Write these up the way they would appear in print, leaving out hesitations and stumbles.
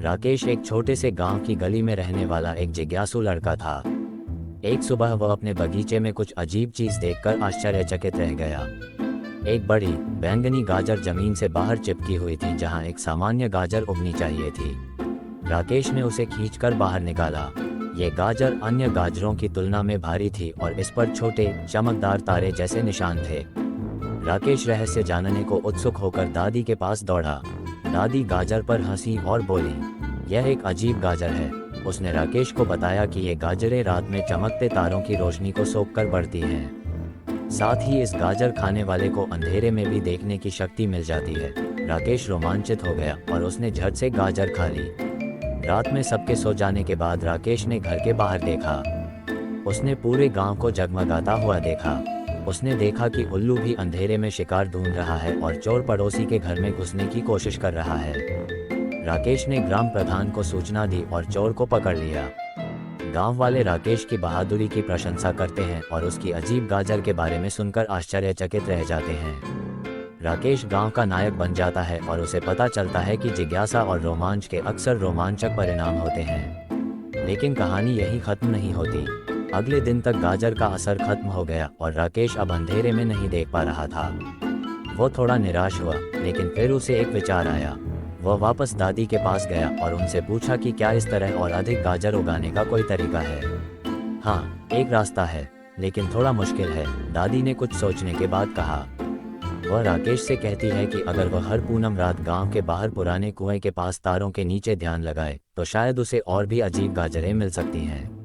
राकेश एक छोटे से गांव की गली में रहने वाला एक जिज्ञासु लड़का था। एक सुबह वह अपने बगीचे में कुछ अजीब चीज देखकर आश्चर्यचकित रह गया। एक बड़ी बैंगनी गाजर जमीन से बाहर चिपकी हुई थी, जहां एक सामान्य गाजर उगनी चाहिए थी। राकेश ने उसे खींचकर बाहर निकाला। ये गाजर अन्य गाजरों की तुलना में भारी थी और इस पर छोटे चमकदार तारे जैसे निशान थे। राकेश रहस्य जानने को उत्सुक होकर दादी के पास दौड़ा। दादी गाजर पर हंसी और बोली, यह एक अजीब गाजर है। उसने राकेश को बताया कि ये गाजरें रात में चमकते तारों की रोशनी को सोखकर बढ़ती हैं। साथ ही इस गाजर खाने वाले को अंधेरे में भी देखने की शक्ति मिल जाती है। राकेश रोमांचित हो गया और उसने झट से गाजर खा ली। रात में सबके सो जाने के बाद राकेश ने घर के बाहर देखा। उसने पूरे गांव को जगमगाता हुआ देखा। उसने देखा कि उल्लू भी अंधेरे में शिकार ढूंढ रहा है और चोर पड़ोसी के घर में घुसने की कोशिश कर रहा है। राकेश ने ग्राम प्रधान को सूचना दी और चोर को पकड़ लिया। गांव वाले राकेश की बहादुरी की प्रशंसा करते हैं और उसकी अजीब गाजर के बारे में सुनकर आश्चर्यचकित रह जाते हैं। राकेश गांव का नायक बन जाता है और उसे पता चलता है कि जिज्ञासा और रोमांच के अक्सर रोमांचक परिणाम होते हैं। लेकिन कहानी यही खत्म नहीं होती। अगले दिन तक गाजर का असर खत्म हो गया और राकेश अब अंधेरे में नहीं देख पा रहा था। वो थोड़ा निराश हुआ, लेकिन फिर उसे एक विचार आया। वह वापस दादी के पास गया और उनसे पूछा कि क्या इस तरह और अधिक गाजर उगाने का कोई तरीका है। हाँ, एक रास्ता है, लेकिन थोड़ा मुश्किल है, दादी ने कुछ सोचने के बाद कहा। वह राकेश से कहती है कि अगर वह हर पूनम रात गांव के बाहर पुराने कुएं के पास तारों के नीचे ध्यान लगाए तो शायद उसे और भी अजीब गाजरें मिल सकती हैं।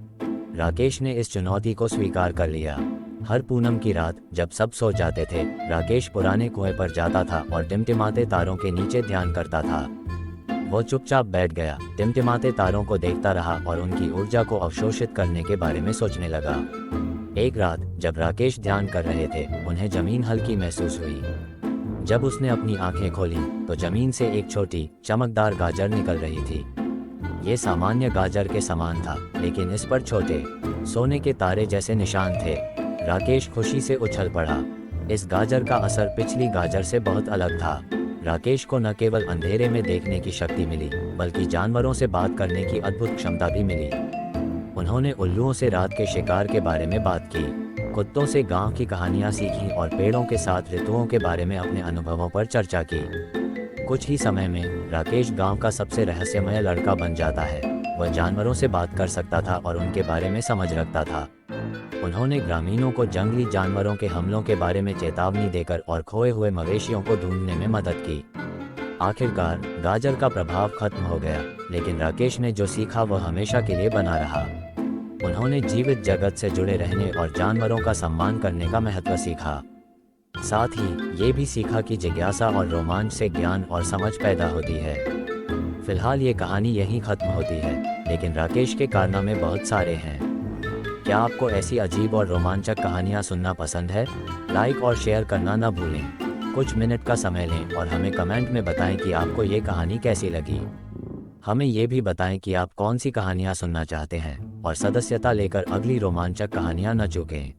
राकेश ने इस चुनौती को स्वीकार कर लिया। हर पूनम की रात जब सब सो जाते थे, राकेश पुराने कुएं पर जाता था और टिमटिमाते तारों के नीचे ध्यान करता था। वो चुपचाप बैठ गया, टिमटिमाते तारों को देखता रहा और उनकी ऊर्जा को अवशोषित करने के बारे में सोचने लगा। एक रात जब राकेश ध्यान कर रहे थे, उन्हें जमीन हल्की महसूस हुई। जब उसने अपनी आंखें खोली तो जमीन से एक छोटी चमकदार गाजर निकल रही थी। ये सामान्य गाजर के समान था, लेकिन इस पर छोटे सोने के तारे जैसे निशान थे। राकेश खुशी से उछल पड़ा। इस गाजर का असर पिछली गाजर से बहुत अलग था। राकेश को न केवल अंधेरे में देखने की शक्ति मिली, बल्कि जानवरों से बात करने की अद्भुत क्षमता भी मिली। उन्होंने उल्लुओं से रात के शिकार के बारे में बात की, कुत्तों से गांव की कहानियां सीखी और पेड़ों के साथ ऋतुओं के बारे में अपने अनुभवों पर चर्चा की। कुछ ही समय में राकेश गांव का सबसे रहस्यमय लड़का बन जाता है। वह जानवरों से बात कर सकता था और उनके बारे में समझ रखता था। उन्होंने ग्रामीणों को जंगली जानवरों के हमलों के बारे में चेतावनी देकर और खोए हुए मवेशियों को ढूंढने में मदद की। आखिरकार गाजर का प्रभाव खत्म हो गया, लेकिन राकेश ने जो सीखा वह हमेशा के लिए बना रहा। उन्होंने जीवित जगत से जुड़े रहने और जानवरों का सम्मान करने का महत्व सीखा। साथ ही ये भी सीखा कि जिज्ञासा और रोमांच से ज्ञान और समझ पैदा होती है। फिलहाल ये कहानी यहीं खत्म होती है, लेकिन राकेश के कारनामे बहुत सारे हैं। क्या आपको ऐसी अजीब और रोमांचक कहानियाँ सुनना पसंद है? लाइक और शेयर करना न भूलें। कुछ मिनट का समय लें और हमें कमेंट में बताएं कि आपको ये कहानी कैसी लगी। हमें ये भी बताएं कि आप कौन सी कहानियाँ सुनना चाहते हैं और सदस्यता लेकर अगली रोमांचक कहानियाँ न चूकें।